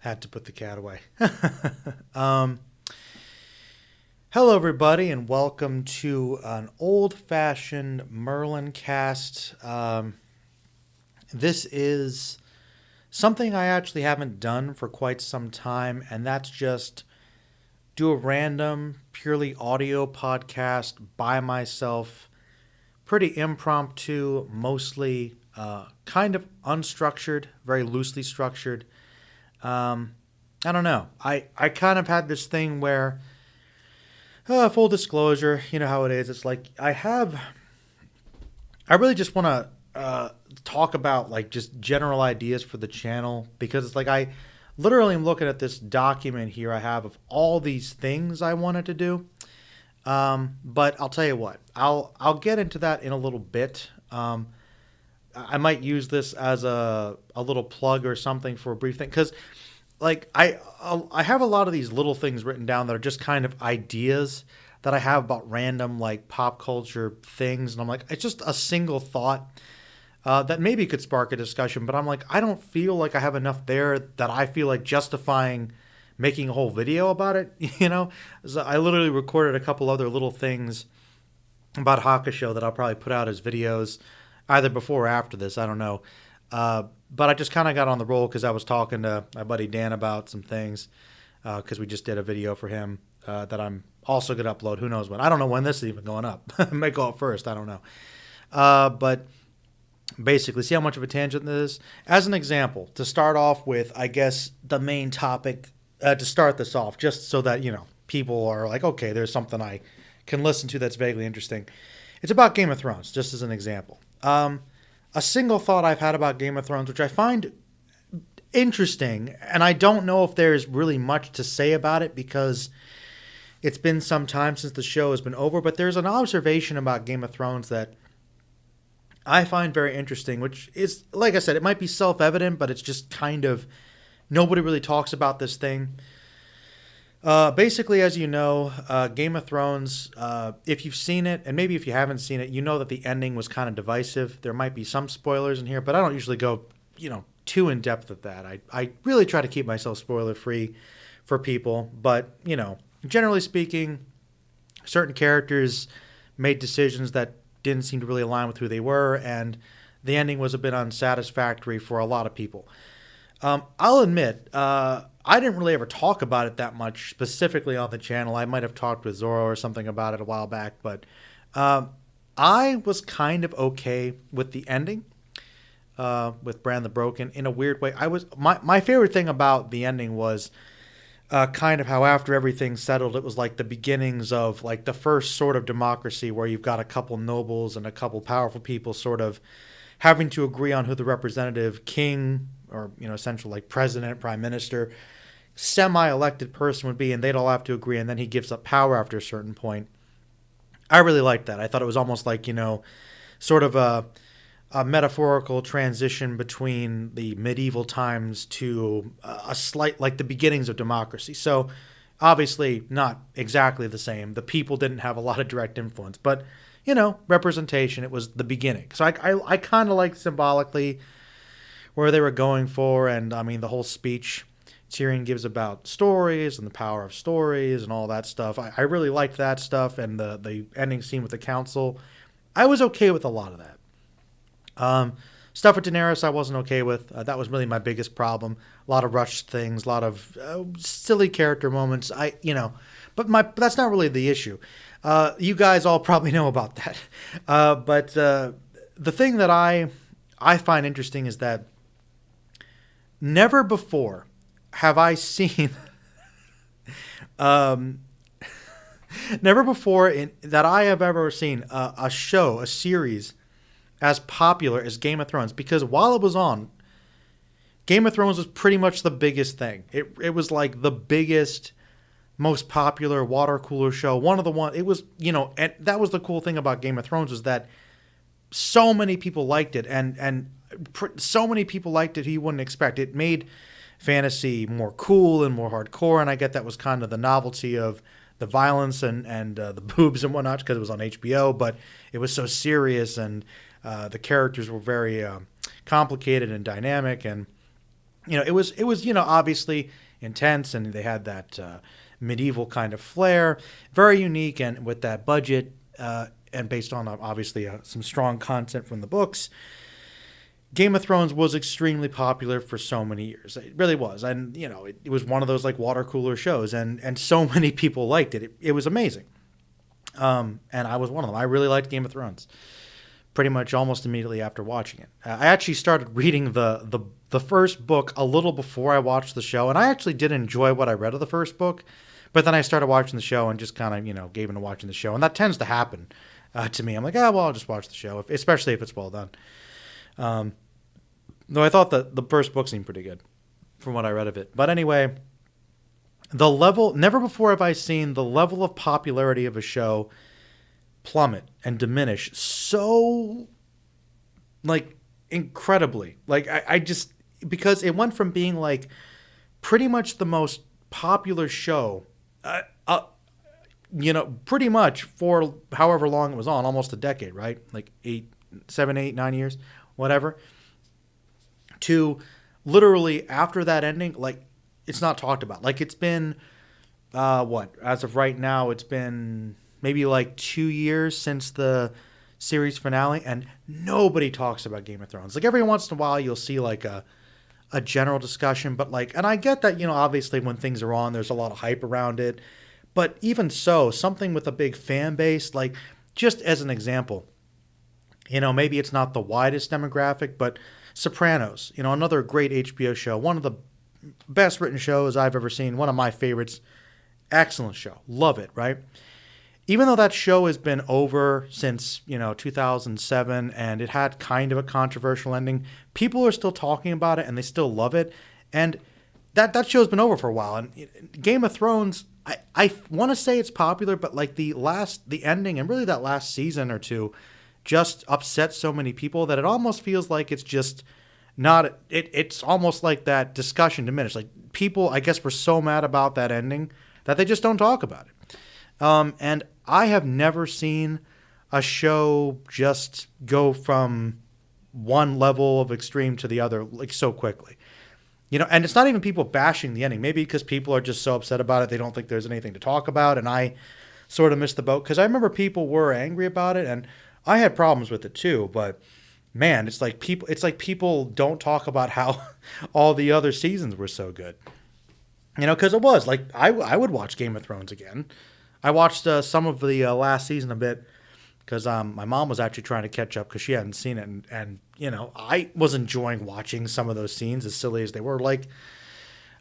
Had to put the cat away. um, Hello, everybody, and welcome to an old-fashioned MerlinCast. This is something I actually haven't done for quite some time, and that's just do a random, purely audio podcast by myself. Pretty impromptu, mostly kind of unstructured, very loosely structured. Um, I don't know. I kind of had this thing where, full disclosure, you know how it is. It's like I really just want to talk about like just general ideas for the channel because it's like I literally am looking at this document here I have of all these things I wanted to do. But I'll tell you what, I'll get into that in a little bit. I might use this as a little plug or something for a brief thing because like I have a lot of these little things written down that are just kind of ideas that I have about random like pop culture things, and I'm like it's just a single thought that maybe could spark a discussion, but I'm like I don't feel like I have enough there that I feel like justifying making a whole video about it. So I literally recorded a couple other little things about Hakusho that I'll probably put out as videos either before or after this. I don't know. But I just kind of got on the roll because I was talking to my buddy Dan about some things because we just did a video for him that I'm also going to upload. Who knows when? I don't know when this is even going up. It might go up first. I don't know. But basically, see how much of a tangent this is? As an example, to start off with, I guess the main topic to start this off, just so that, people are like, okay, there's something I can listen to that's vaguely interesting. It's about Game of Thrones, just as an example. A single thought I've had about Game of Thrones, which I find interesting, and I don't know if there's really much to say about it because it's been some time since the show has been over, but there's an observation about Game of Thrones that I find very interesting, which is, like I said, it might be self-evident, but it's just kind of, nobody really talks about this thing. Basically, as you know, Game of Thrones, if you've seen it, and maybe if you haven't seen it, you know that the ending was kind of divisive. There might be some spoilers in here, but I don't usually go, too in depth with that. I really try to keep myself spoiler free for people, but, generally speaking, certain characters made decisions that didn't seem to really align with who they were, and the ending was a bit unsatisfactory for a lot of people. I'll admit, I didn't really ever talk about it that much specifically on the channel. I might have talked with Zoro or something about it a while back, but I was kind of okay with the ending with Bran the Broken in a weird way. My favorite thing about the ending was kind of how after everything settled, it was like the beginnings of like the first sort of democracy where you've got a couple nobles and a couple powerful people sort of having to agree on who the representative king or essentially like president, prime minister, semi-elected person would be, and they'd all have to agree, and then he gives up power after a certain point. I really liked that. I thought it was almost like sort of a metaphorical transition between the medieval times to a slight like the beginnings of democracy. So obviously not exactly the same. The people didn't have a lot of direct influence, but representation. It was the beginning. So I kind of liked symbolically where they were going for, and I mean the whole speech Tyrion gives about stories and the power of stories and all that stuff. I really liked that stuff, and the ending scene with the council. I was okay with a lot of that. Stuff with Daenerys I wasn't okay with. That was really my biggest problem. A lot of rushed things, a lot of silly character moments. But that's not really the issue. You guys all probably know about that. But the thing that I find interesting is that never before have I seen, never before that I have ever seen a show, a series, as popular as Game of Thrones. Because while it was on, Game of Thrones was pretty much the biggest thing. It was like the biggest, most popular water cooler show. One of the one. It was and that was the cool thing about Game of Thrones was that so many people liked it, and so many people liked it you wouldn't expect. It made fantasy more cool and more hardcore, and I get that was kind of the novelty of the violence and the boobs and whatnot because it was on HBO, but it was so serious, and the characters were very complicated and dynamic, and it was obviously intense, and they had that medieval kind of flair, very unique, and with that budget, and based on obviously some strong content from the books. Game of Thrones was extremely popular for so many years. It really was, and it was one of those like water cooler shows, and so many people liked it. It was amazing, and I was one of them. I really liked Game of Thrones. Pretty much almost immediately after watching it, I actually started reading the first book a little before I watched the show, and I actually did enjoy what I read of the first book, but then I started watching the show and just kind of gave into watching the show, and that tends to happen to me. I'm like, well, I'll just watch the show, especially if it's well done. Though I thought that the first book seemed pretty good from what I read of it. But anyway, never before have I seen the level of popularity of a show plummet and diminish so, like, incredibly. Like, I just, because it went from being, like, pretty much the most popular show, pretty much for however long it was on, almost a decade, right? Like 7, 8, 9 years, whatever. To literally after that ending, like, it's not talked about. Like, it's been, as of right now, it's been maybe like 2 years since the series finale, and nobody talks about Game of Thrones. Like, every once in a while, you'll see like a general discussion, but like, and I get that, obviously when things are on, there's a lot of hype around it. But even so, something with a big fan base, like, just as an example, maybe it's not the widest demographic, but Sopranos, another great HBO show, one of the best written shows I've ever seen, one of my favorites. Excellent show. Love it, right? Even though that show has been over since, 2007, and it had kind of a controversial ending, people are still talking about it and they still love it. And that show's been over for a while. And Game of Thrones, I want to say it's popular, but like the ending and really that last season or two just upset so many people that it almost feels like it's just not, it's almost like that discussion diminished. Like, people, I guess, were so mad about that ending that they just don't talk about it. And I have never seen a show just go from one level of extreme to the other like so quickly. And it's not even people bashing the ending. Maybe because people are just so upset about it, they don't think there's anything to talk about. And I sort of missed the boat because I remember people were angry about it, and I had problems with it too. But man, it's like people don't talk about how all the other seasons were so good. Because it was like I would watch Game of Thrones again. I watched some of the last season a bit because my mom was actually trying to catch up because she hadn't seen it, and I was enjoying watching some of those scenes, as silly as they were. Like,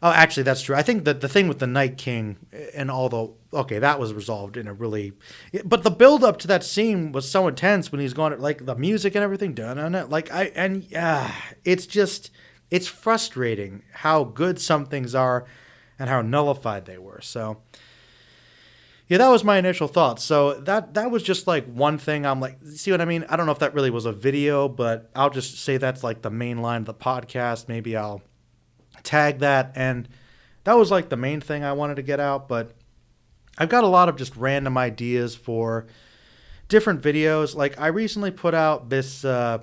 oh, actually, that's true. I think that the thing with the Night King and that was resolved in a really, but the build up to that scene was so intense when he's going, like, the music and everything done it. Like, it's frustrating how good some things are and how nullified they were. So, yeah, that was my initial thoughts. So that was just like one thing. I'm like, see what I mean? I don't know if that really was a video, but I'll just say that's like the main line of the podcast. Maybe I'll tag that. And that was like the main thing I wanted to get out. But I've got a lot of just random ideas for different videos. Like, I recently put out this, I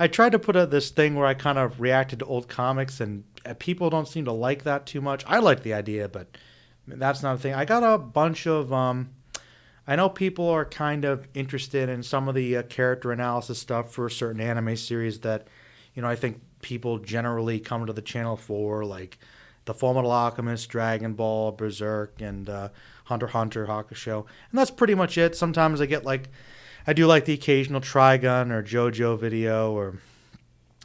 tried to put out this thing where I kind of reacted to old comics, and people don't seem to like that too much. I like the idea, but that's not a thing. I got a bunch of, I know people are kind of interested in some of the character analysis stuff for certain anime series that, I think people generally come to the channel for, like The Fullmetal Alchemist, Dragon Ball, Berserk, and Hunter x Hunter, Hakusho. And that's pretty much it. Sometimes I do like the occasional Trigun or JoJo video, or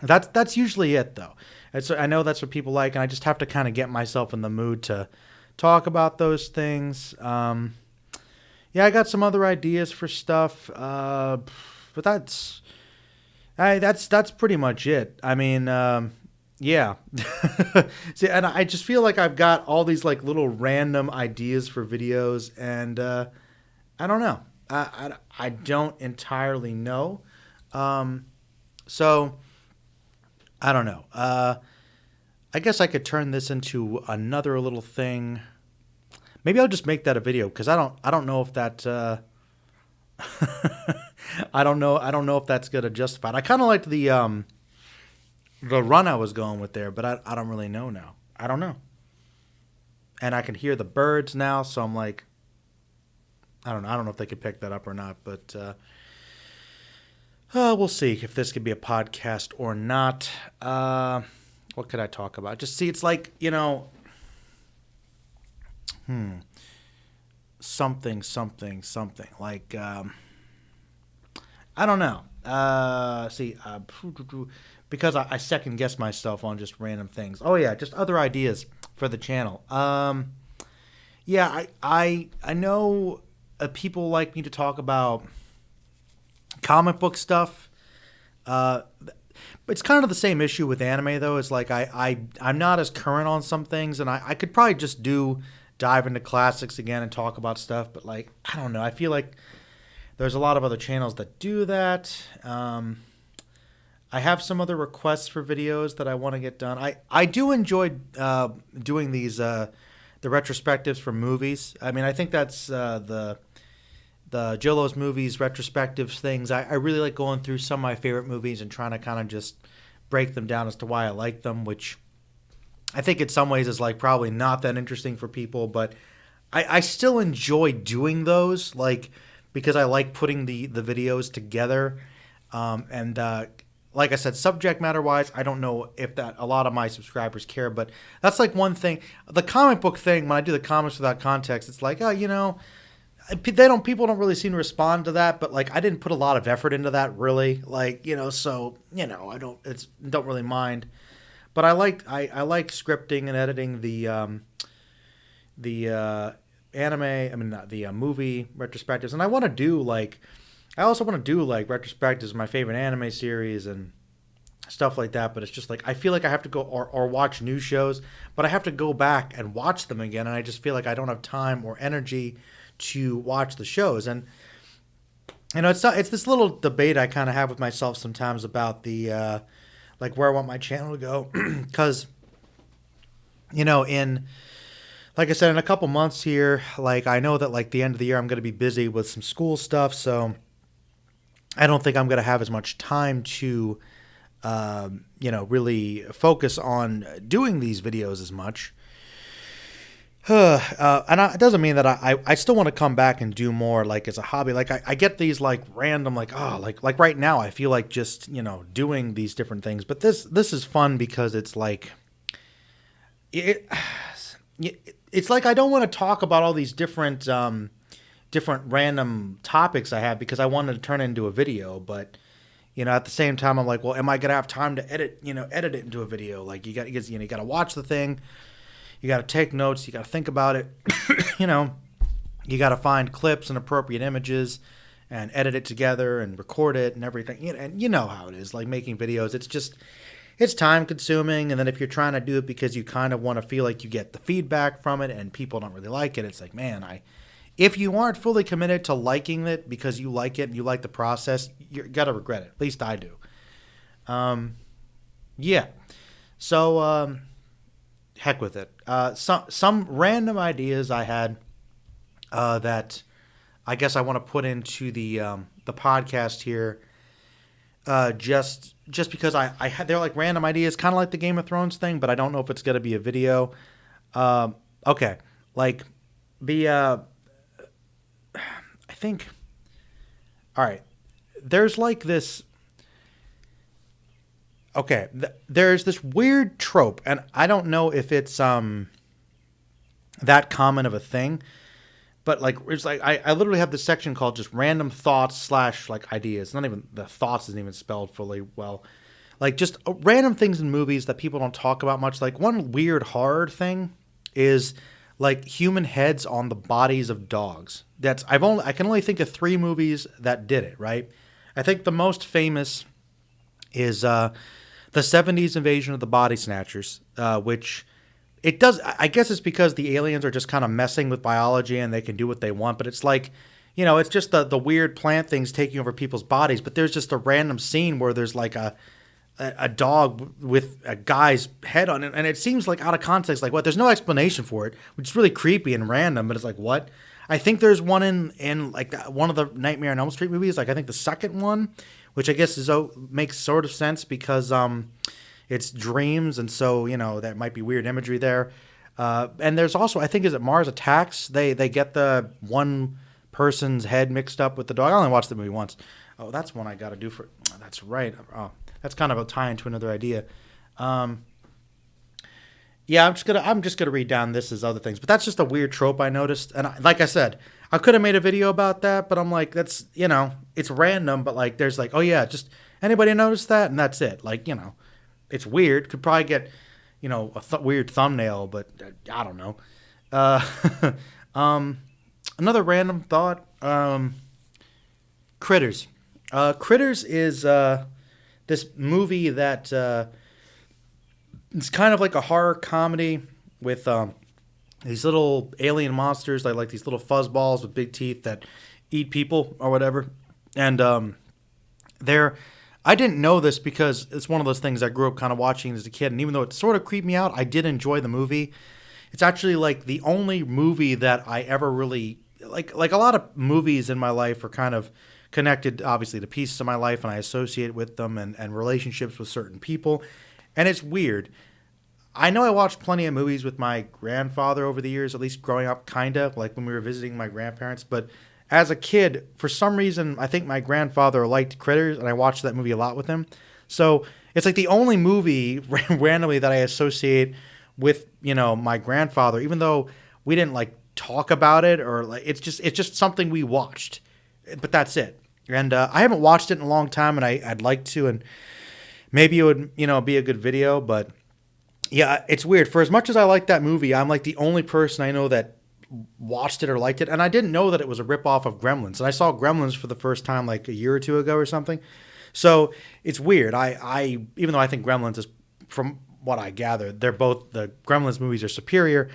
that's usually it, though. I know that's what people like, and I just have to kind of get myself in the mood to talk about those things. Yeah, I got some other ideas for stuff, but that's pretty much it. I mean, yeah. See, and I just feel like I've got all these like little random ideas for videos, and I don't know. I don't entirely know. So I don't know. I guess I could turn this into another little thing. Maybe I'll just make that a video, because I don't know if that I don't know if that's gonna justify it. I kind of liked the the run I was going with there, but I don't really know now. I don't know. And I can hear the birds now, so I'm like, I don't know. I don't know if they could pick that up or not, but we'll see if this could be a podcast or not. What could I talk about? Just see, it's like, something. Like, I don't know. Because I second guess myself on just random things. Oh yeah, just other ideas for the channel. Yeah, I know people like me to talk about comic book stuff. It's kind of the same issue with anime though. It's like I'm not as current on some things, and I could probably just dive into classics again and talk about stuff. But like, I don't know. I feel like there's a lot of other channels that do that. I have some other requests for videos that I want to get done. I do enjoy doing these the retrospectives for movies. I mean, I think that's the Jolo's movies retrospectives things. I really like going through some of my favorite movies and trying to kind of just break them down as to why I like them, which I think in some ways is like probably not that interesting for people, but I still enjoy doing those, like, because I like putting the videos together. Like I said, subject matter wise, I don't know if that a lot of my subscribers care, but that's like one thing. The comic book thing, when I do the comics without context, it's like, people don't really seem to respond to that, but like I didn't put a lot of effort into that really, like, so I don't really mind. But I like scripting and editing the anime. I mean, not the movie retrospectives, and I also want to do like retrospectives of my favorite anime series and stuff like that. But it's just like I feel like I have to go or watch new shows, but I have to go back and watch them again, and I just feel like I don't have time or energy to watch the shows. And it's this little debate I kind of have with myself sometimes about the like where I want my channel to go, because like I said, in a couple months here, like I know that like the end of the year I'm going to be busy with some school stuff, so I don't think I'm going to have as much time to really focus on doing these videos as much. And it doesn't mean that I still want to come back and do more, like, as a hobby. Like, I get these, like, random, like, like right now, I feel like just, doing these different things. But this is fun because it's like, it's like I don't want to talk about all these different random topics I have because I wanted to turn it into a video. But, at the same time, I'm like, well, am I going to have time to edit it into a video? Like, you got to watch the thing. You got to take notes. You got to think about it. You got to find clips and appropriate images and edit it together and record it and everything. And you know how it is, like making videos. It's time consuming. And then if you're trying to do it because you kind of want to feel like you get the feedback from it and people don't really like it, it's like, man, if you aren't fully committed to liking it because you like it and you like the process, you got to regret it. At least I do. Yeah. So, heck with it. Some random ideas I had that I guess I want to put into the podcast here. Just because I had, they're like random ideas, kind of like the Game of Thrones thing, but I don't know if it's gonna be a video. Okay, like the I think. All right, there's like this. Okay, there's this weird trope, and I don't know if it's that common of a thing, but like it's like I literally have this section called just random thoughts / like ideas. Not even the thoughts isn't even spelled fully well. Like just random things in movies that people don't talk about much. Like one weird horror thing is like human heads on the bodies of dogs. I can only think of 3 movies that did it, right? I think the most famous is the 70s invasion of the Body Snatchers, which it does. I guess it's because the aliens are just kind of messing with biology and they can do what they want. But it's like, it's just the weird plant things taking over people's bodies. But there's just a random scene where there's like a dog with a guy's head on it. And it seems like out of context, like what? There's no explanation for it, which is really creepy and random. But it's like, what? I think there's one in like one of the Nightmare on Elm Street movies. Like I think the second one, which I guess makes sort of sense because it's dreams, and so that might be weird imagery there. And there's also, I think, is it Mars Attacks? They get the one person's head mixed up with the dog. I only watched the movie once. Oh, that's one I got to do for. That's right. Oh, that's kind of a tie into another idea. Yeah, I'm just gonna read down this as other things, but that's just a weird trope I noticed. And like I said, I could have made a video about that, but I'm like, that's it's random. But like, there's like, oh yeah, just anybody notice that, and that's it. Like it's weird. Could probably get a weird thumbnail, but I don't know. Another random thought. Critters. Critters is this movie that it's kind of like a horror comedy with these little alien monsters, like these little fuzzballs with big teeth that eat people or whatever. And I didn't know this because it's one of those things I grew up kind of watching as a kid. And even though it sort of creeped me out, I did enjoy the movie. It's actually like the only movie that I ever really like a lot of movies in my life are kind of connected, obviously, to pieces of my life, and I associate with them and relationships with certain people. And it's weird. I know I watched plenty of movies with my grandfather over the years, at least growing up, kind of, like when we were visiting my grandparents. But as a kid, for some reason, I think my grandfather liked Critters, and I watched that movie a lot with him. So it's like the only movie randomly that I associate with, my grandfather, even though we didn't like talk about it or like it's just something we watched. But that's it. And I haven't watched it in a long time, and I'd like to, and maybe it would, be a good video. But yeah, it's weird. For as much as I like that movie, I'm like the only person I know that watched it or liked it. And I didn't know that it was a ripoff of Gremlins. And I saw Gremlins for the first time like a year or two ago or something. So it's weird. I even though I think Gremlins is, from what I gathered, the Gremlins movies are superior.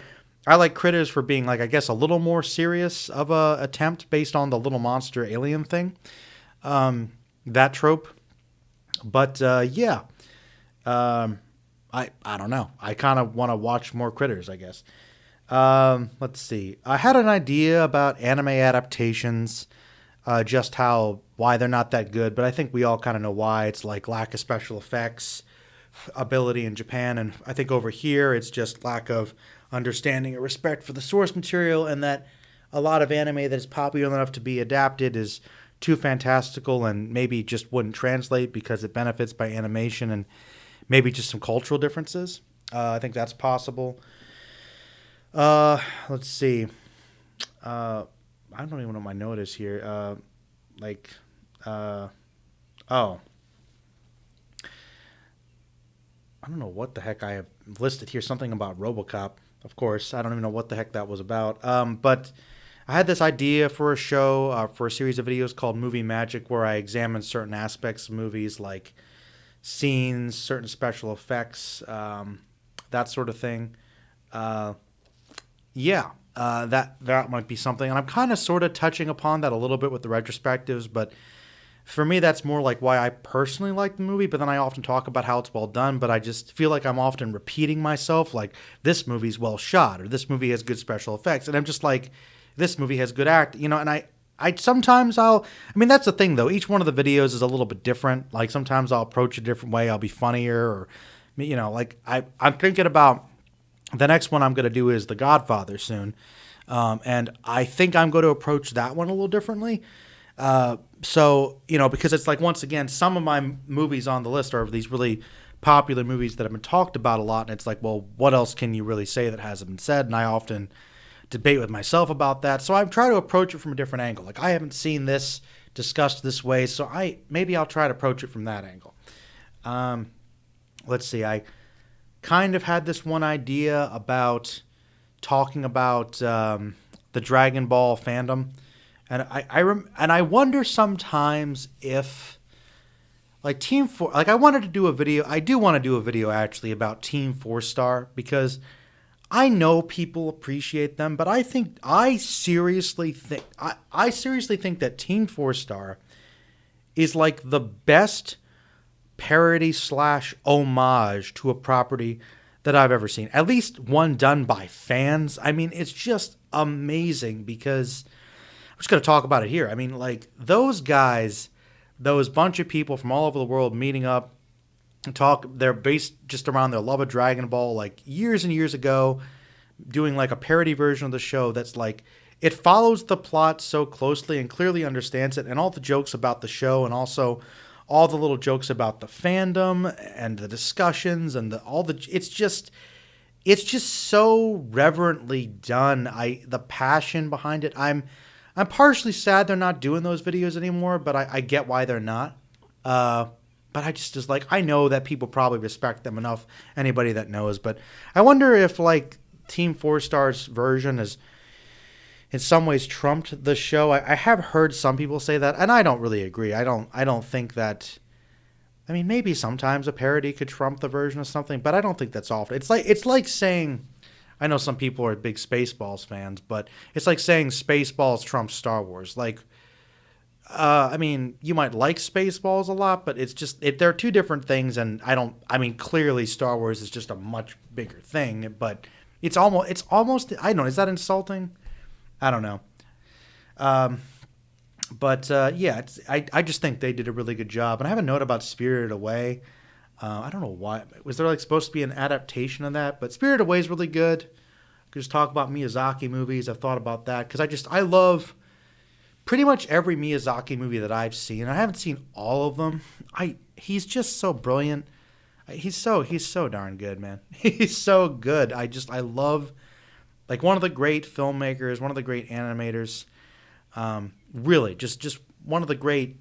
I like Critters for being like, I guess, a little more serious of a attempt based on the little monster alien thing. That trope. But yeah. I don't know. I kind of want to watch more Critters, I guess. Let's see. I had an idea about anime adaptations, just why they're not that good, but I think we all kind of know why. It's like lack of special effects ability in Japan, and I think over here it's just lack of understanding or respect for the source material, and that a lot of anime that is popular enough to be adapted is too fantastical and maybe just wouldn't translate because it benefits by animation and maybe just some cultural differences. I think that's possible. Let's see. I don't even know what my note is here. Oh. I don't know what the heck I have listed here. Something about RoboCop, of course. I don't even know what the heck that was about. But I had this idea for a show, for a series of videos called Movie Magic, where I examine certain aspects of movies like scenes, certain special effects, that sort of thing. That might be something. And I'm kind of sort of touching upon that a little bit with the retrospectives, but for me, that's more like why I personally like the movie, but then I often talk about how it's well done, but I just feel like I'm often repeating myself, like, this movie's well shot, or this movie has good special effects, and I'm just like, this movie has good acting, and I sometimes that's the thing, though, each one of the videos is a little bit different, like, sometimes I'll approach it a different way, I'll be funnier, or, like, I'm thinking about, the next one I'm going to do is The Godfather soon, and I think I'm going to approach that one a little differently. So, because it's like, once again, some of my movies on the list are these really popular movies that have been talked about a lot. And it's like, well, what else can you really say that hasn't been said? And I often debate with myself about that. So I try to approach it from a different angle. Like, I haven't seen this discussed this way, so maybe I'll try to approach it from that angle. Let's see. I kind of had this one idea about talking about the Dragon Ball fandom. And I wonder sometimes if, like, Team 4, like, I wanted to do a video. I do want to do a video actually about Team 4-Star, because I know people appreciate them, but I seriously think that Team 4-Star is like the best parody / homage to a property that I've ever seen. At least one done by fans. I mean, it's just amazing, because I'm just going to talk about it here. I mean, like, those guys, those bunch of people from all over the world meeting up They're based just around their love of Dragon Ball, like years and years ago, doing like a parody version of the show that's like it follows the plot so closely and clearly understands it, and all the jokes about the show, and also all the little jokes about the fandom and the discussions and it's just so reverently done. The passion behind it. I'm partially sad they're not doing those videos anymore, but I get why they're not. But I just like, I know that people probably respect them enough. Anybody that knows, but I wonder if like Team Four Star's version has in some ways trumped the show. I have heard some people say that, and I don't really agree. I don't think that. I mean, maybe sometimes a parody could trump the version of something, but I don't think that's often. It's like saying, I know some people are big Spaceballs fans, but it's like saying Spaceballs trumps Star Wars. Like, I mean, you might like Spaceballs a lot, but it's just they're two different things, and I don't. I mean, clearly Star Wars is just a much bigger thing, but it's almost. I don't know. Is that insulting? I don't know. Um, but yeah, I just think they did a really good job. And I have a note about Spirited Away. I don't know why. Was there like supposed to be an adaptation of that? But Spirited Away is really good. Could just talk about Miyazaki movies. I've thought about that because I love pretty much every Miyazaki movie that I've seen. I haven't seen all of them. He's just so brilliant. He's so darn good, man. He's so good. I love like one of the great filmmakers, one of the great animators. Really, just one of the great,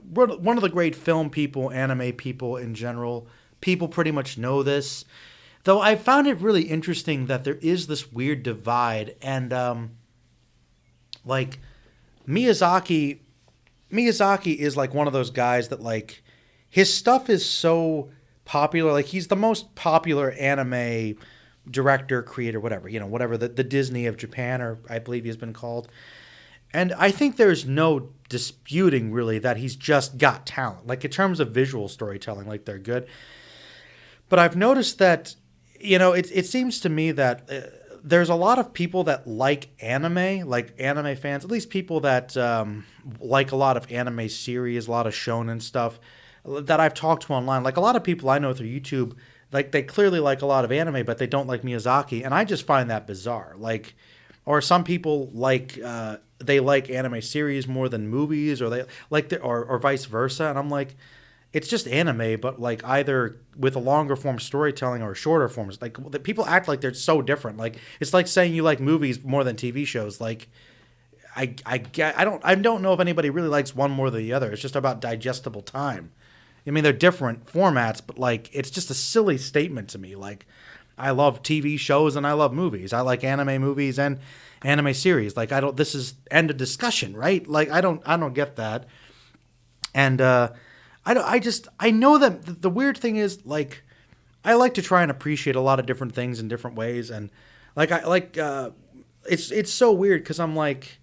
one of the great film people, anime people in general. People pretty much know this. Though I found it really interesting that there is this weird divide, and like Miyazaki is like one of those guys that like his stuff is so popular. Like he's the most popular anime director, creator, whatever the Disney of Japan, or I believe he's been called. And I think there's no disputing really that he's just got talent. Like in terms of visual storytelling, like they're good. But I've noticed that, it seems to me that there's a lot of people that like anime fans, at least people that like a lot of anime series, a lot of shonen stuff that I've talked to online. Like a lot of people I know through YouTube, like they clearly like a lot of anime, but they don't like Miyazaki. And I just find that bizarre. Like, or some people like they like anime series more than movies, or they like or vice versa. And I'm like, it's just anime, but like either with a longer form storytelling or shorter forms. Like the people act like they're so different. Like it's like saying you like movies more than TV shows. Like I don't know if anybody really likes one more than the other. It's just about digestible time. I mean, they're different formats, but like it's just a silly statement to me. Like I love TV shows and I love movies. I like anime movies and anime series. Like this is end of discussion, right? Like I don't get that. And I know that the weird thing is like I like to try and appreciate a lot of different things in different ways, and like it's so weird because I'm like,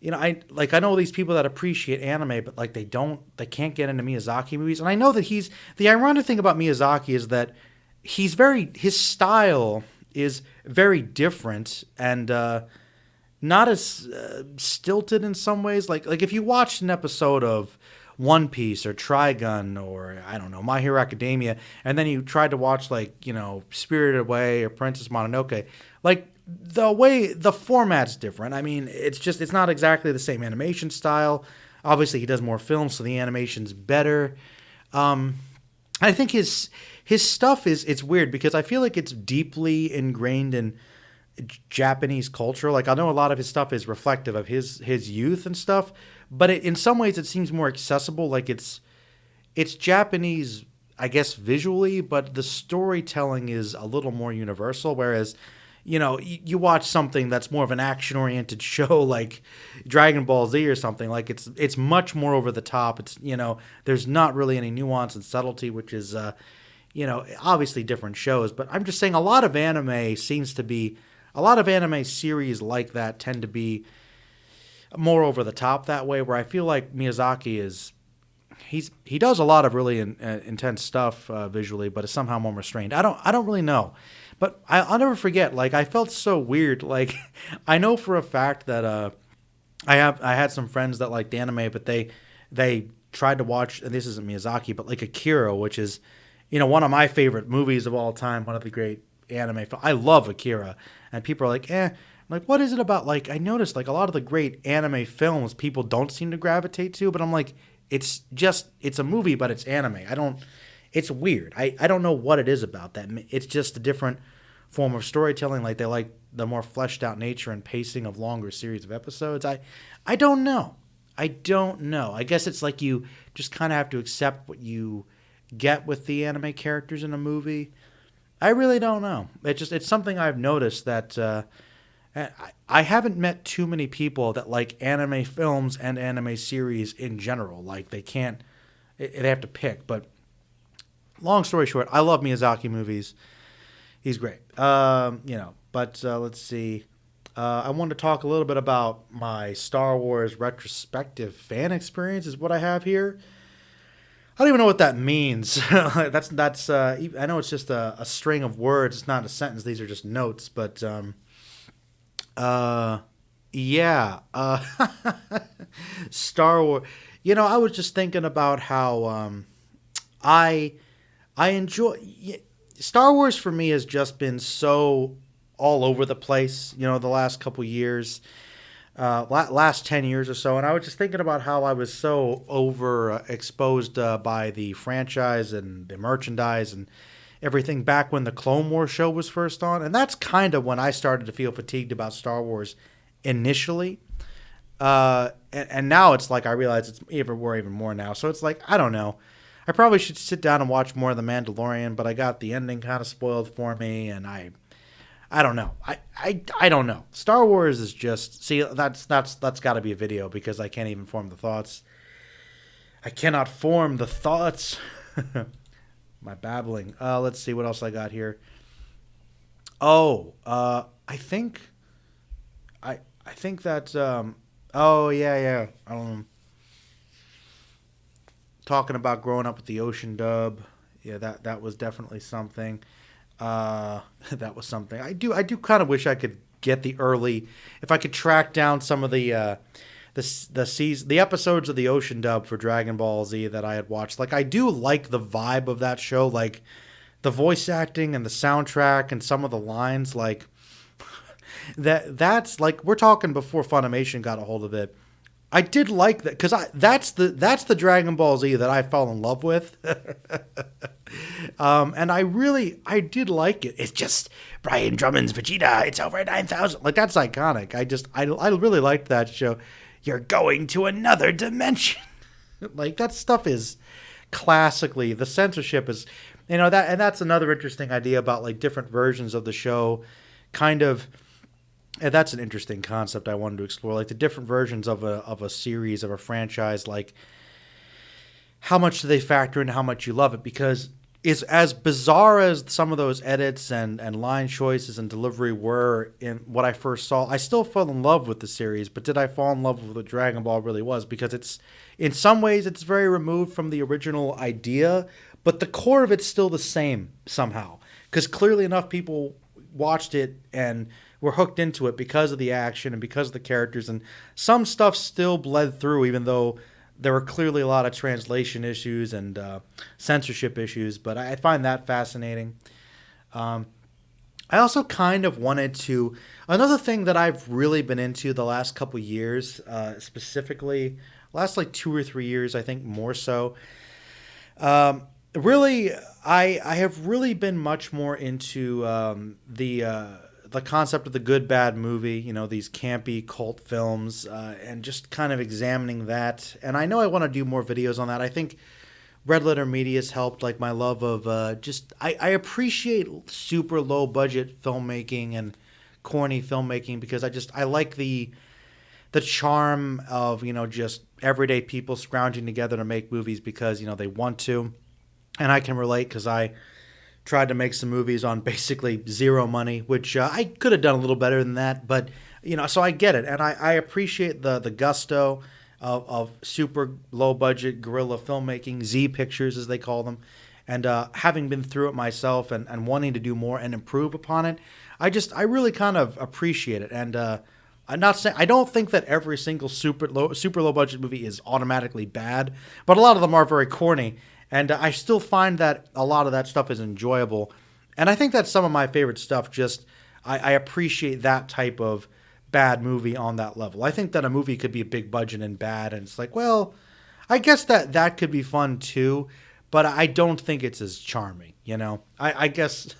I know these people that appreciate anime, but like they can't get into Miyazaki movies. And I know that the ironic thing about Miyazaki is that his style is very different and not as stilted in some ways. Like if you watched an episode of One Piece or Trigun or I don't know, My Hero Academia, and then you tried to watch like, Spirited Away or Princess Mononoke, like the format's different. I mean, it's not exactly the same animation style. Obviously, he does more films, so the animation's better. I think his stuff it's weird because I feel like it's deeply ingrained in Japanese culture. Like I know a lot of his stuff is reflective of his youth and stuff, but in some ways it seems more accessible. Like it's Japanese, I guess, visually, but the storytelling is a little more universal. Whereas, you watch something that's more of an action-oriented show like Dragon Ball Z or something, like it's much more over the top. It's, there's not really any nuance and subtlety, which is, obviously different shows. But I'm just saying a lot of anime series like that tend to be more over the top that way, where I feel like Miyazaki he does a lot of really intense stuff visually, but is somehow more restrained. I don't really know. But I'll never forget, like, I felt so weird. Like, I know for a fact that I had some friends that liked anime, but they tried to watch, and this isn't Miyazaki, but like Akira, which is, one of my favorite movies of all time, one of the great anime. I love Akira, and people are like, eh. I'm like, what is it about? Like, I noticed like a lot of the great anime films people don't seem to gravitate to, but I'm like, it's a movie, but it's anime. It's weird. I don't know what it is about that. It's just a different form of storytelling. Like they like the more fleshed out nature and pacing of longer series of episodes. I don't know. I don't know. I guess it's like you just kind of have to accept what you get with the anime characters in a movie. I really don't know. It's something I've noticed that I haven't met too many people that like anime films and anime series in general. Like they have to pick. But long story short, I love Miyazaki movies. He's great. But let's see. I wanted to talk a little bit about my Star Wars retrospective fan experience is what I have here. I don't even know what that means. that's. I know it's just a string of words. It's not a sentence. These are just notes. But yeah. Star Wars. I was just thinking about how I enjoy Star Wars. For me has just been so all over the place. The last couple years. Last 10 years or so, and I was just thinking about how I was so overexposed by the franchise and the merchandise and everything back when the Clone Wars show was first on, and that's kind of when I started to feel fatigued about Star Wars initially. And now it's like I realize we're even more now, so it's like I don't know. I probably should sit down and watch more of The Mandalorian, but I got the ending kind of spoiled for me, and I don't know. I don't know. Star Wars is just that's got to be a video because I can't even form the thoughts. I cannot form the thoughts. My babbling. Let's see what else I got here. I think that. Oh yeah. Talking about growing up with the Ocean dub. Yeah, that was definitely something. That was something. I do kind of wish I could get if I could track down some of the episodes of the Ocean dub for Dragon Ball Z that I had watched. Like I do like the vibe of that show, like the voice acting and the soundtrack and some of the lines, like that's like we're talking before Funimation got a hold of it. I did like that because that's the Dragon Ball Z that I fell in love with. And I did like it. It's just Brian Drummond's Vegeta. It's over 9,000. Like that's iconic. I really liked that show. You're going to another dimension. Like that stuff is classically, the censorship is, that, and that's another interesting idea about like different versions of the show. Kind of, and that's an interesting concept I wanted to explore. Like the different versions of a series, of a franchise. Like how much do they factor into how much you love it? Because it's as bizarre as some of those edits and line choices and delivery were in what I first saw. I still fell in love with the series, but did I fall in love with what Dragon Ball really was? Because it's, in some ways, it's very removed from the original idea, but the core of it's still the same somehow. Because clearly enough, people watched it and were hooked into it because of the action and because of the characters, and some stuff still bled through, even though there were clearly a lot of translation issues and censorship issues, but I find that fascinating. I also kind of wanted to... Another thing that I've really been into the last couple years, specifically, last like 2 or 3 years, I think more so. Really, I have really been much more into the concept of the good bad movie, these campy cult films, and just kind of examining that. And I know I want to do more videos on that. I think Red Letter Media has helped, like my love of I appreciate super low budget filmmaking and corny filmmaking because I like the charm of just everyday people scrounging together to make movies because they want to, and I can relate because I tried to make some movies on basically zero money, which I could have done a little better than that. But, so I get it. And I appreciate the gusto of super low budget guerrilla filmmaking, Z pictures as they call them. And having been through it myself and wanting to do more and improve upon it, I really kind of appreciate it. And I'm not saying, I don't think that every single super low budget movie is automatically bad, but a lot of them are very corny. And I still find that a lot of that stuff is enjoyable. And I think that's some of my favorite stuff. Just I appreciate that type of bad movie on that level. I think that a movie could be a big budget and bad, and it's like, well, I guess that could be fun too, but I don't think it's as charming. I guess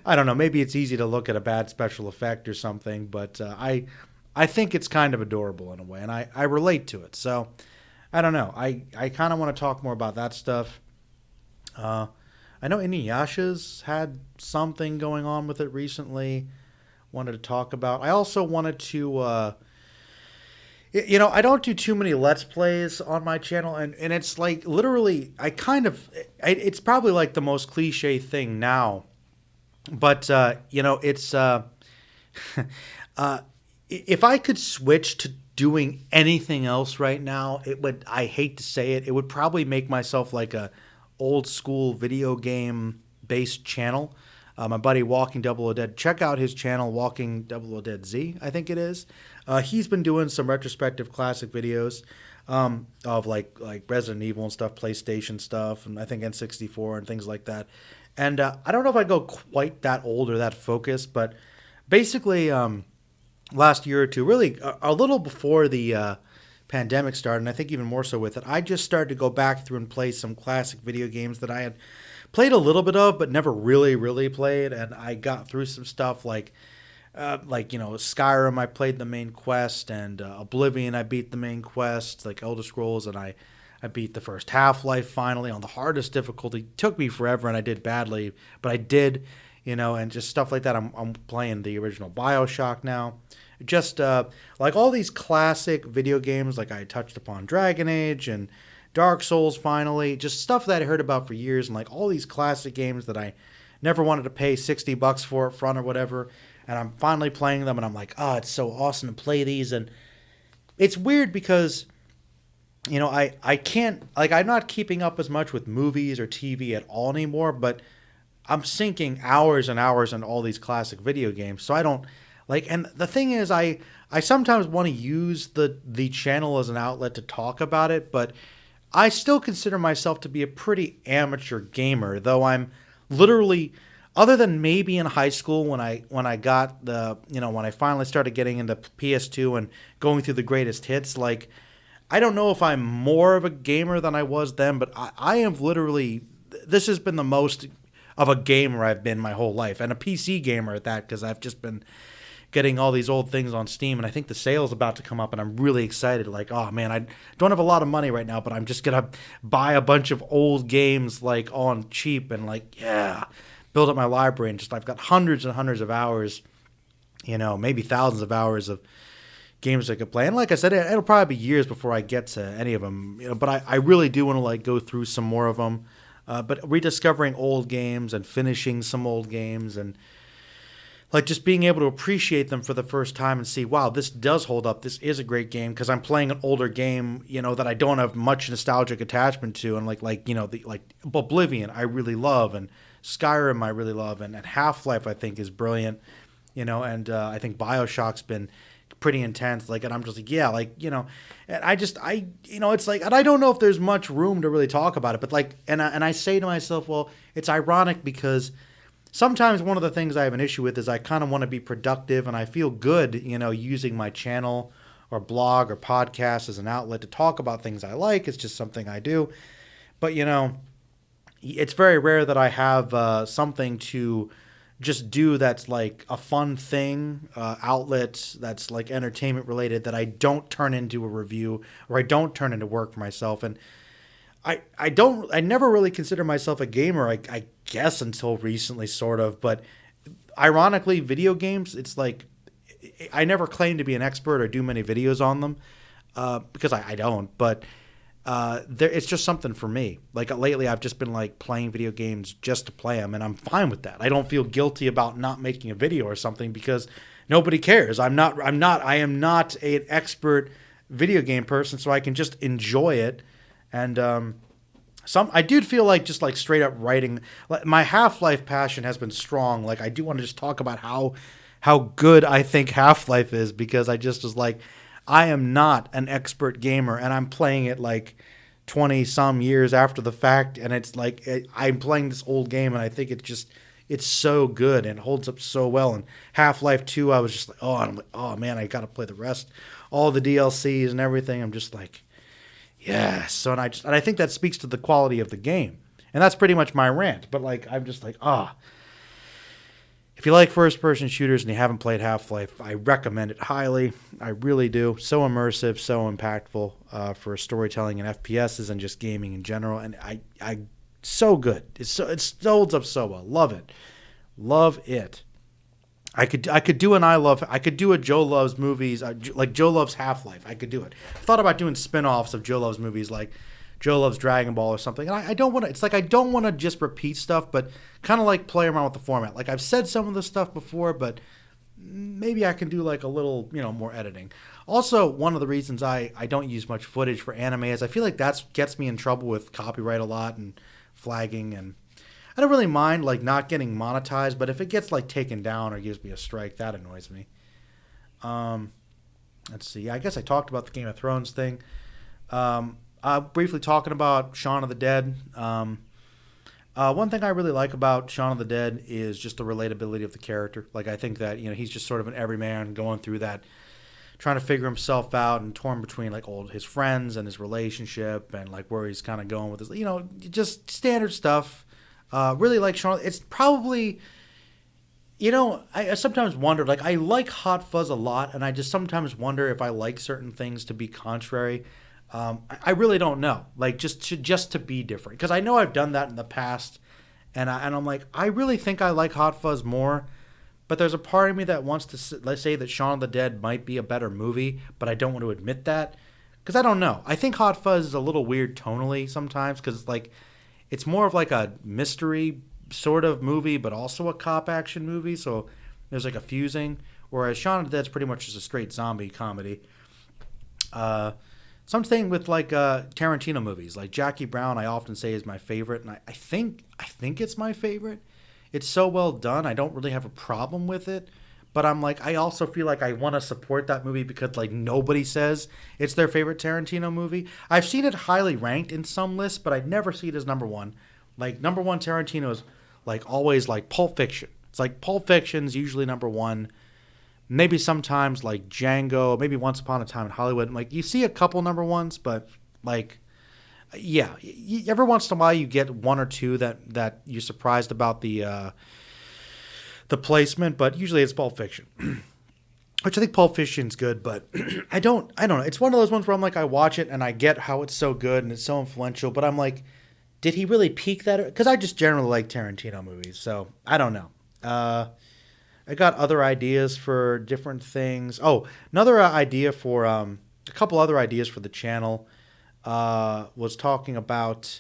I don't know. Maybe it's easy to look at a bad special effect or something, but I think it's kind of adorable in a way, and I relate to it. So I don't know. I kind of want to talk more about that stuff. I know Inuyasha's had something going on with it recently. Wanted to talk about. I also wanted to. I don't do too many Let's Plays on my channel, and it's like literally, it's probably like the most cliche thing now, but it's if I could switch to doing anything else right now, I hate to say it, it would probably make myself like a old school video game based channel. My buddy Walking Double O Dead, check out his channel, Walking Double O Dead Z, I think it is. He's been doing some retrospective classic videos of like Resident Evil and stuff, PlayStation stuff, and I think N64 and things like that. And I don't know if I go quite that old or that focused, but basically last year or two, really a little before the pandemic started, and I think even more so with it, I just started to go back through and play some classic video games that I had played a little bit of, but never really, really played. And I got through some stuff like Skyrim. I played the main quest, and Oblivion. I beat the main quest, like Elder Scrolls, and I beat the first Half-Life finally on the hardest difficulty. It took me forever, and I did badly, but I did. And just stuff like that. I'm playing the original BioShock now. Just like all these classic video games, like I touched upon Dragon Age and Dark Souls finally, just stuff that I heard about for years, and like all these classic games that I never wanted to pay $60 for up front or whatever, and I'm finally playing them, and I'm like, oh, it's so awesome to play these. And it's weird because I can't, like, I'm not keeping up as much with movies or TV at all anymore, but I'm sinking hours and hours into all these classic video games, so I don't like. And the thing is, I sometimes want to use the channel as an outlet to talk about it, but I still consider myself to be a pretty amateur gamer, though I'm literally, other than maybe in high school when I got when I finally started getting into PS2 and going through the greatest hits, like, I don't know if I'm more of a gamer than I was then, but I am literally, this has been the most of a gamer I've been my whole life, and a PC gamer at that, because I've just been getting all these old things on Steam, and I think the sale's about to come up, and I'm really excited. Like, oh man, I don't have a lot of money right now, but I'm just gonna buy a bunch of old games like on cheap, and like, yeah, build up my library, and just I've got hundreds and hundreds of hours, maybe thousands of hours of games I could play. And like I said, it'll probably be years before I get to any of them, but I really do want to like go through some more of them. But rediscovering old games and finishing some old games, and like just being able to appreciate them for the first time and see, wow, this does hold up. This is a great game, because I'm playing an older game, that I don't have much nostalgic attachment to, and like Oblivion I really love, and Skyrim I really love, and Half-Life I think is brilliant, and I think BioShock's been pretty intense, like, and I'm just like, yeah, like, and it's like, and I don't know if there's much room to really talk about it, but like, and I say to myself, well, it's ironic because sometimes one of the things I have an issue with is I kind of want to be productive, and I feel good, using my channel or blog or podcast as an outlet to talk about things I like. It's just something I do, but it's very rare that I have something to just do that's like a fun thing, outlet that's like entertainment related, that I don't turn into a review or I don't turn into work for myself. And I never really consider myself a gamer, I guess, until recently, sort of. But ironically, video games, it's like I never claim to be an expert or do many videos on them, because I don't. But it's just something for me. Like lately, I've just been like playing video games just to play them, and I'm fine with that. I don't feel guilty about not making a video or something, because nobody cares. I am not an expert video game person, so I can just enjoy it. And I do feel like just like straight up writing. Like, my Half-Life passion has been strong. Like, I do want to just talk about how good I think Half-Life is, because I just was like, I am not an expert gamer, and I'm playing it like 20 some years after the fact, and it's like I'm playing this old game and I think it's so good and holds up so well. And Half-Life 2, I was just like, oh, I'm like, oh man, I got to play the rest, all the DLCs and everything. I'm just like, yes. So and I think that speaks to the quality of the game, and that's pretty much my rant. But like, I'm just like, if you like first-person shooters and you haven't played Half-Life, I recommend it highly. I really do. So immersive, so impactful for storytelling and FPSs and just gaming in general. And I so good. It holds up so well. Love it. Love it. I could do a Joe Loves movies, like Joe Loves Half-Life. I could do it. I thought about doing spin-offs of Joe Loves movies like Joe Loves Dragon Ball or something. And I don't want to, it's like I don't want to just repeat stuff, but kind of like play around with the format. Like I've said some of this stuff before, but maybe I can do like a little, more editing. Also, one of the reasons I don't use much footage for anime is I feel like that gets me in trouble with copyright a lot and flagging, and I don't really mind like not getting monetized, but if it gets like taken down or gives me a strike, that annoys me. Let's see. I guess I talked about the Game of Thrones thing. Briefly talking about Shaun of the Dead. One thing I really like about Shaun of the Dead is just the relatability of the character. Like I think that he's just sort of an everyman going through that, trying to figure himself out and torn between like his friends and his relationship and like where he's kind of going with his, just standard stuff. Really like Shaun. It's probably, I sometimes wonder, like I like Hot Fuzz a lot, and I just sometimes wonder if I like certain things to be contrary. I really don't know, like just to be different, because I know I've done that in the past, and I'm like, I really think I like Hot Fuzz more, but there's a part of me that wants to let's say that Shaun of the Dead might be a better movie, but I don't want to admit that, because I don't know. I think Hot Fuzz is a little weird tonally sometimes, because like it's more of like a mystery sort of movie, but also a cop action movie, so there's like a fusing, whereas Shaun of the Dead's pretty much just a straight zombie comedy. Something with like Tarantino movies, like Jackie Brown, I often say is my favorite, and I think it's my favorite. It's so well done. I don't really have a problem with it, but I'm like, I also feel like I want to support that movie because like nobody says it's their favorite Tarantino movie. I've seen it highly ranked in some lists, but I'd never see it as number one. Like number one Tarantino is like always like Pulp Fiction. It's like Pulp Fiction's usually number one. Maybe sometimes like Django, maybe Once Upon a Time in Hollywood. Like you see a couple number ones, but like, yeah, every once in a while you get one or two that you're surprised about the placement, but usually it's Pulp Fiction, which I think Pulp Fiction's good, but I don't know. It's one of those ones where I'm like, I watch it and I get how it's so good and it's so influential, but I'm like, did he really peak that? Because I just generally like Tarantino movies, so I don't know. I got other ideas for different things. Oh, another idea for a couple other ideas for the channel was talking about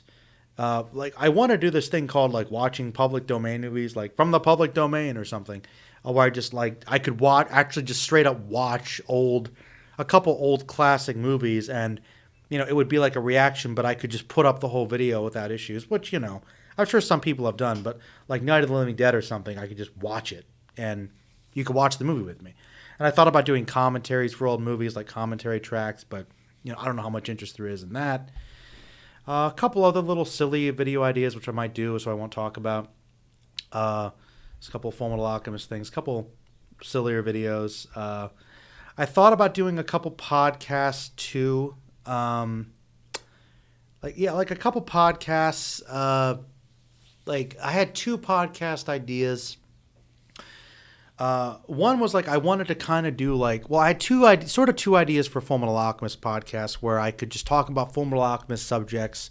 like I want to do this thing called like watching public domain movies, like from the public domain or something, where I just like I could actually just straight up watch a couple old classic movies, and it would be like a reaction, but I could just put up the whole video without issues, which I'm sure some people have done, but like Night of the Living Dead or something, I could just watch it. And you could watch the movie with me. And I thought about doing commentaries for old movies, like commentary tracks, but I don't know how much interest there is in that. A couple other little silly video ideas, which I might do, so I won't talk about. There's a couple of Fullmetal Alchemist things, a couple sillier videos. I thought about doing a couple podcasts too. Like a couple podcasts. Like I had two podcast ideas. One was like I wanted to kind of do like, well, I had two ideas for Fullmetal Alchemist podcast where I could just talk about Fullmetal Alchemist subjects,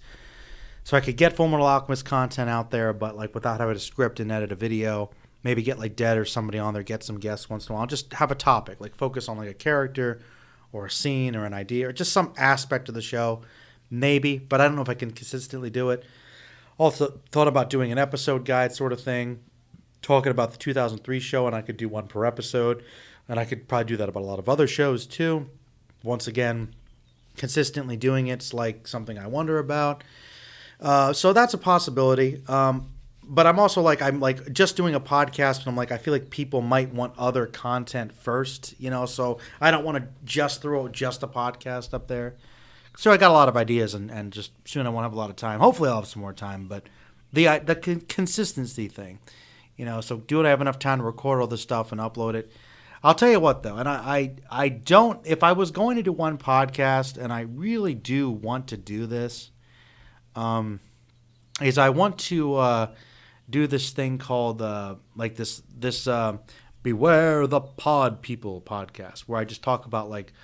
so I could get Fullmetal Alchemist content out there, but like without having to script and edit a video. Maybe get like Dead or somebody on there, get some guests once in a while. Just have a topic, like focus on like a character or a scene or an idea or just some aspect of the show, maybe. But I don't know if I can consistently do it. Also thought about doing an episode guide sort of thing, talking about the 2003 show, and I could do one per episode, and I could probably do that about a lot of other shows too. Once again, consistently doing it's like something I wonder about. So that's a possibility. But I'm also like, I'm like just doing a podcast, and I'm like, I feel like people might want other content first, so I don't want to just throw just a podcast up there, So I got a lot of ideas, and just soon I won't have a lot of time. Hopefully I'll have some more time, but the consistency thing, so do I have enough time to record all this stuff and upload it? I'll tell you what, though, and I don't, if I was going to do one podcast, and I really do want to do this, is I want to do this thing called, like this Beware the Pod People podcast, where I just talk about, like,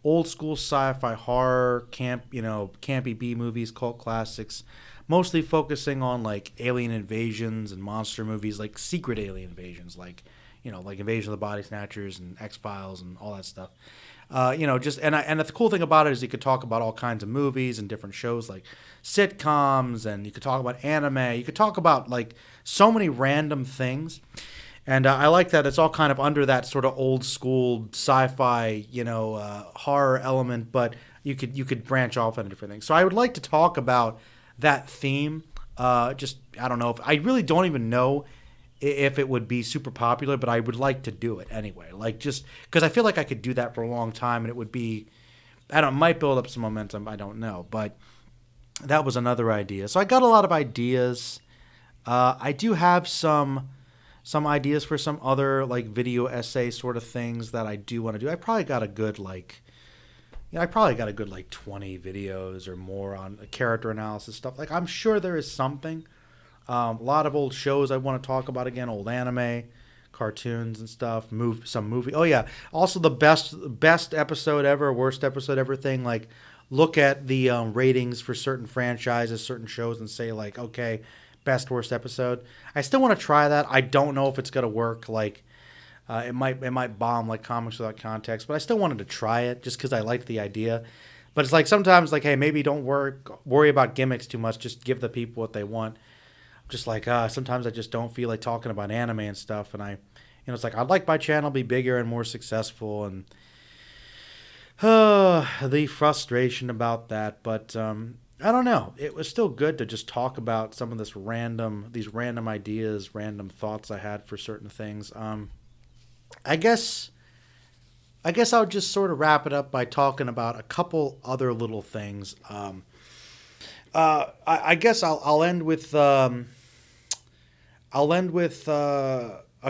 old school sci-fi horror, campy B movies, cult classics, mostly focusing on, like, alien invasions and monster movies, like secret alien invasions, like Invasion of the Body Snatchers and X-Files and all that stuff. And the cool thing about it is you could talk about all kinds of movies and different shows, like sitcoms, and you could talk about anime. You could talk about, like, so many random things. And I like that it's all kind of under that sort of old school sci-fi, horror element, but you could branch off into different things. So I would like to talk about that theme. I don't know, I really don't even know if it would be super popular, but I would like to do it anyway. Like, just because I feel like I could do that for a long time, and it would be, might build up some momentum. I don't know, but that was another idea. So I got a lot of ideas. I do have some ideas for some other, like, video essay sort of things that I do want to do. I probably got a good like 20 videos or more on character analysis stuff. Like, I'm sure there is something. A lot of old shows I want to talk about again, old anime, cartoons and stuff, some movie. Oh yeah, also the best episode ever, worst episode ever thing. Like, look at the ratings for certain franchises, certain shows, and say, like, okay, best worst episode. I still want to try that. I don't know if it's gonna work. Like, it might bomb like Comics Without Context, but I still wanted to try it just because I liked the idea. But it's like sometimes, like, hey, maybe don't worry about gimmicks too much. Just give the people what they want. Just like, sometimes I just don't feel like talking about anime and stuff, and it's like, I'd like my channel to be bigger and more successful, and the frustration about that. But I don't know. It was still good to just talk about some of these random ideas, random thoughts I had for certain things. I guess I'll just sort of wrap it up by talking about a couple other little things. I guess I'll end with a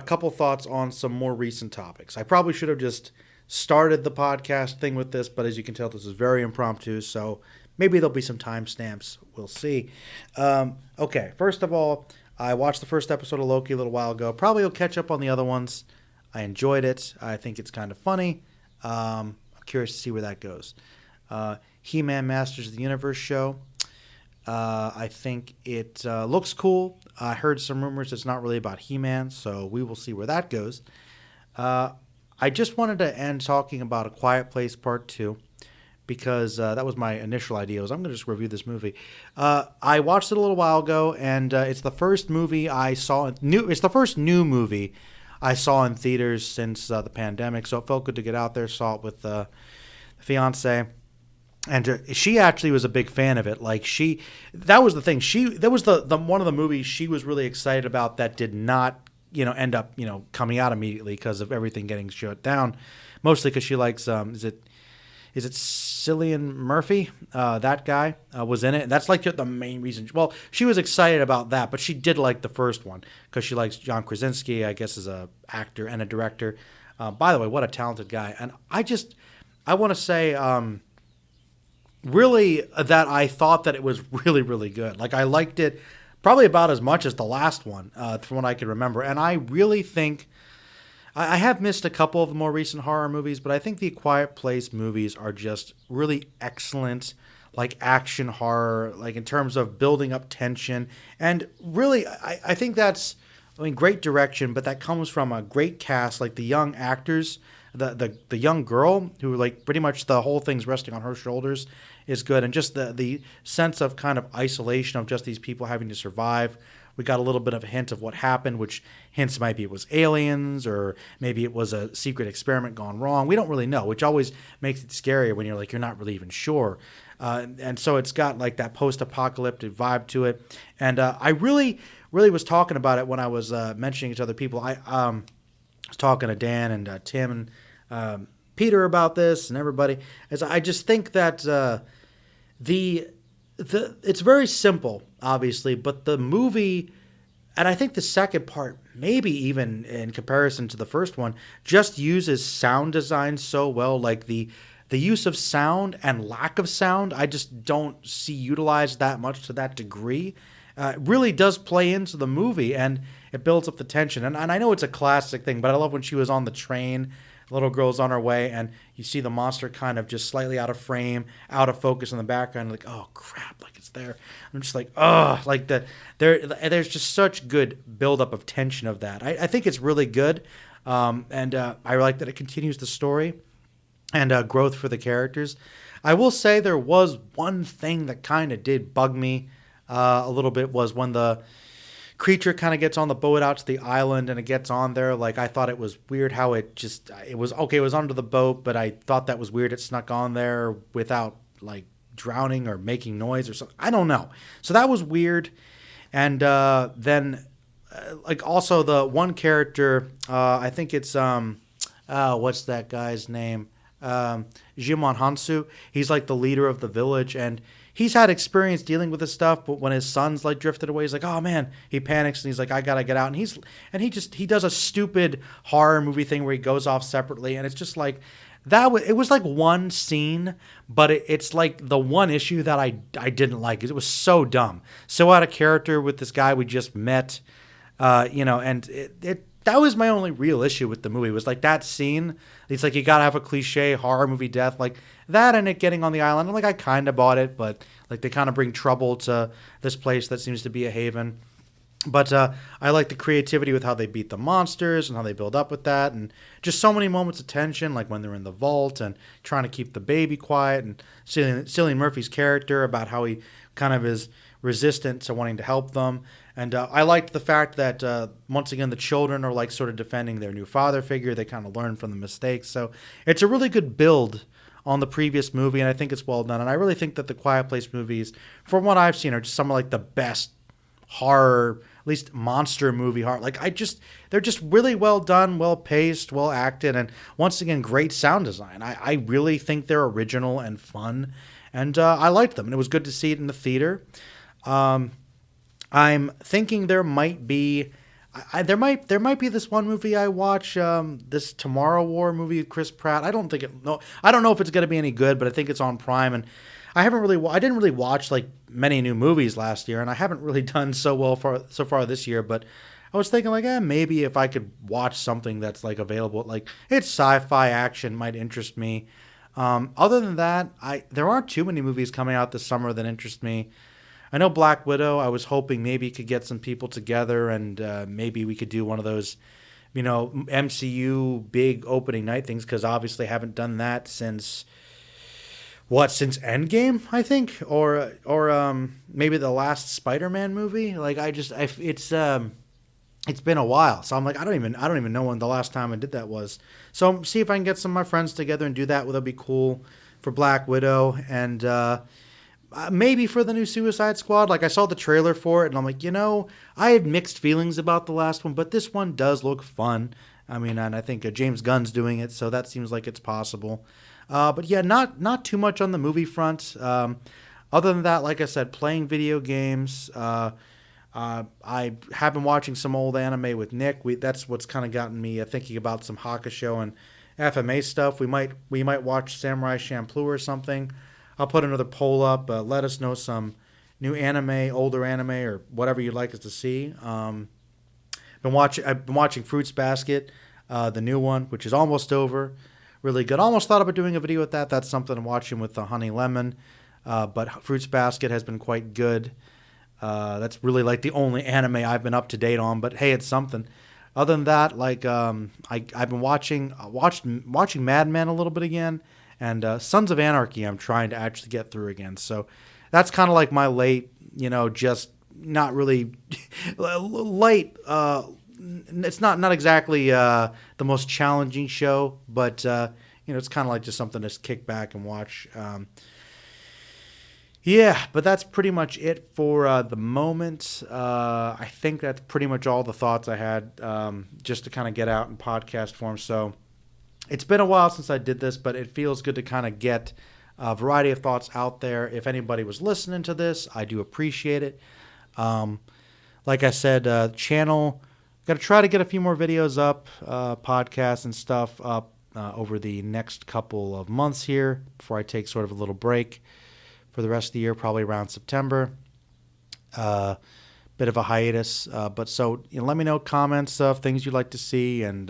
couple thoughts on some more recent topics. I probably should have just started the podcast thing with this, but as you can tell, this is very impromptu, so maybe there'll be some timestamps. We'll see. Okay, first of all, I watched the first episode of Loki a little while ago. Probably will catch up on the other ones. I enjoyed it. I think it's kind of funny. I'm curious to see where that goes. He-Man Masters of the Universe show. I think it looks cool. I heard some rumors it's not really about He-Man, so we will see where that goes. I just wanted to end talking about A Quiet Place Part 2 because that was my initial idea. I'm going to just review this movie. I watched it a little while ago, and it's the first movie I saw. It's the first new movie I saw in theaters since the pandemic, so it felt good to get out there. Saw it with the fiance. And she actually was a big fan of it. Like, that was the thing. That was the one of the movies she was really excited about that did not, end up, coming out immediately because of everything getting shut down. Mostly because she likes, is it Cillian Murphy? That guy was in it. And that's like the main reason. Well, she was excited about that, but she did like the first one because she likes John Krasinski, I guess, as a actor and a director. By the way, what a talented guy. And I want to say, really, that I thought that it was really, really good. Like, I liked it probably about as much as the last one, from what I can remember. And I really think I have missed a couple of the more recent horror movies, but I think the Quiet Place movies are just really excellent, like, action horror, like, in terms of building up tension. And really, I think that's, great direction, but that comes from a great cast, like the young actors, the young girl who, like, pretty much the whole thing's resting on her shoulders is good. And just the sense of kind of isolation of just these people having to survive. We got a little bit of a hint of what happened, which hints maybe it was aliens or maybe it was a secret experiment gone wrong. We don't really know, which always makes it scarier when you're not really even sure. And so it's got like that post-apocalyptic vibe to it. And I really was talking about it when I was mentioning it to other people. I was talking to Dan and Tim and Peter about this and everybody. As I just think that the it's very simple, obviously, but the movie, and I think the second part, maybe even in comparison to the first one, just uses sound design so well. Like the use of sound and lack of sound, I just don't see utilized that much to that degree. It really does play into the movie, and it builds up the tension. And I know it's a classic thing, but I love when she was on the train, the little girl's on her way, and you see the monster kind of just slightly out of frame, out of focus in the background. Like, oh crap, like it's there. I'm just like, oh, like there's just such good buildup of tension of that. I think it's really good, and I like that it continues the story and growth for the characters. I will say there was one thing that kind of did bug me a little bit, was when the creature kind of gets on the boat out to the island and it gets on there. Like, I thought it was weird how it was okay, it was under the boat, but I thought that was weird it snuck on there without like drowning or making noise or something. I don't know. So that was weird. And then like also the one character, I think it's what's that guy's name? Jimon Hansu. He's like the leader of the village, and he's had experience dealing with this stuff, but when his son's like drifted away, he's like, oh man, he panics and he's like, I gotta get out. And he does a stupid horror movie thing where he goes off separately, and it's just like it was like one scene, but it's like the one issue that I didn't like. It was so dumb, so out of character with this guy we just met, and that was my only real issue with the movie, was like that scene. It's like you gotta have a cliche horror movie death like that, and it getting on the island. I'm like, I kind of bought it, but like they kind of bring trouble to this place that seems to be a haven. But I like the creativity with how they beat the monsters and how they build up with that, and just so many moments of tension, like when they're in the vault and trying to keep the baby quiet, and Cillian Murphy's character about how he kind of is resistant to wanting to help them. And I liked the fact that, once again, the children are like sort of defending their new father figure. They kind of learn from the mistakes. So it's a really good build on the previous movie, and I think it's well done. And I really think that the Quiet Place movies, from what I've seen, are just some of like the best horror, at least monster movie horror. Like they're just really well done, well paced, well acted, and once again, great sound design. I really think they're original and fun, and I liked them. And it was good to see it in the theater. I'm thinking there might be be this one movie I watch, this Tomorrow War movie with Chris Pratt. I don't know if it's going to be any good, but I think it's on Prime, and I didn't really watch like many new movies last year, and I haven't really done so well so far this year, but I was thinking like, maybe if I could watch something that's like available, like it's sci-fi action, might interest me. Other than that, there aren't too many movies coming out this summer that interest me. I know Black Widow, I was hoping maybe could get some people together, and maybe we could do one of those, MCU big opening night things, because obviously haven't done that since Endgame, I think, or maybe the last Spider-Man movie. Like it's been a while, so I'm like, I don't even know when the last time I did that was. So see if I can get some of my friends together and do that. That'd be cool for Black Widow, and maybe for the new Suicide Squad. Like, I saw the trailer for it, and I'm like, I had mixed feelings about the last one, but this one does look fun. I mean, and I think James Gunn's doing it, so that seems like it's possible. But yeah, not too much on the movie front. Other than that, like I said, playing video games. I have been watching some old anime with Nick. That's what's kind of gotten me thinking about some Hakusho and FMA stuff. We might watch Samurai Champloo or something. I'll put another poll up. Let us know some new anime, older anime, or whatever you'd like us to see. I've been watching Fruits Basket, the new one, which is almost over. Really good. Almost thought about doing a video with that. That's something I'm watching with Honey Lemon. But Fruits Basket has been quite good. That's really like the only anime I've been up to date on. But hey, it's something. Other than that, like I've been watching Mad Men a little bit again. And Sons of Anarchy, I'm trying to actually get through again. So that's kind of like my late, just not really late. It's not exactly the most challenging show, but it's kind of like just something to kick back and watch. Yeah, but that's pretty much it for the moment. I think that's pretty much all the thoughts I had, just to kind of get out in podcast form. So it's been a while since I did this, but it feels good to kind of get A variety of thoughts out there. If anybody was listening to this, I do appreciate it. Like I said, channel, got to try to get a few more videos up, podcasts and stuff up over the next couple of months here before I take sort of a little break for the rest of the year, probably around September. Bit of a hiatus, but so let me know comments of things you'd like to see and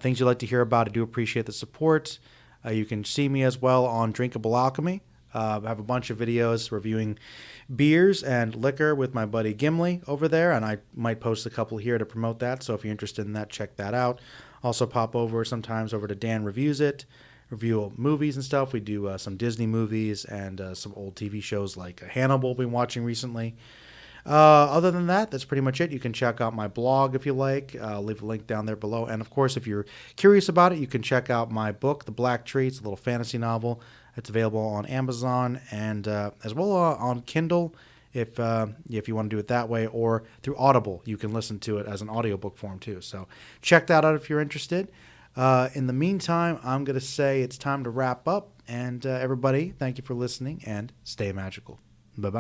things you'd like to hear about. I do appreciate the support. You can see me as well on Drinkable Alchemy. I have a bunch of videos reviewing beers and liquor with my buddy Gimli over there, and I might post a couple here to promote that. So if you're interested in that, check that out. Also pop over sometimes over to Dan Reviews It, review movies and stuff. We do some Disney movies and some old TV shows like Hannibal we've been watching recently. Other than that, that's pretty much it. You can check out my blog if you like. Leave a link down there below. And, of course, if you're curious about it, you can check out my book, The Black Tree. It's a little fantasy novel. It's available on Amazon and as well on Kindle if you want to do it that way, or through Audible. You can listen to it as an audiobook form too. So check that out if you're interested. In the meantime, I'm going to say it's time to wrap up. And everybody, thank you for listening and stay magical.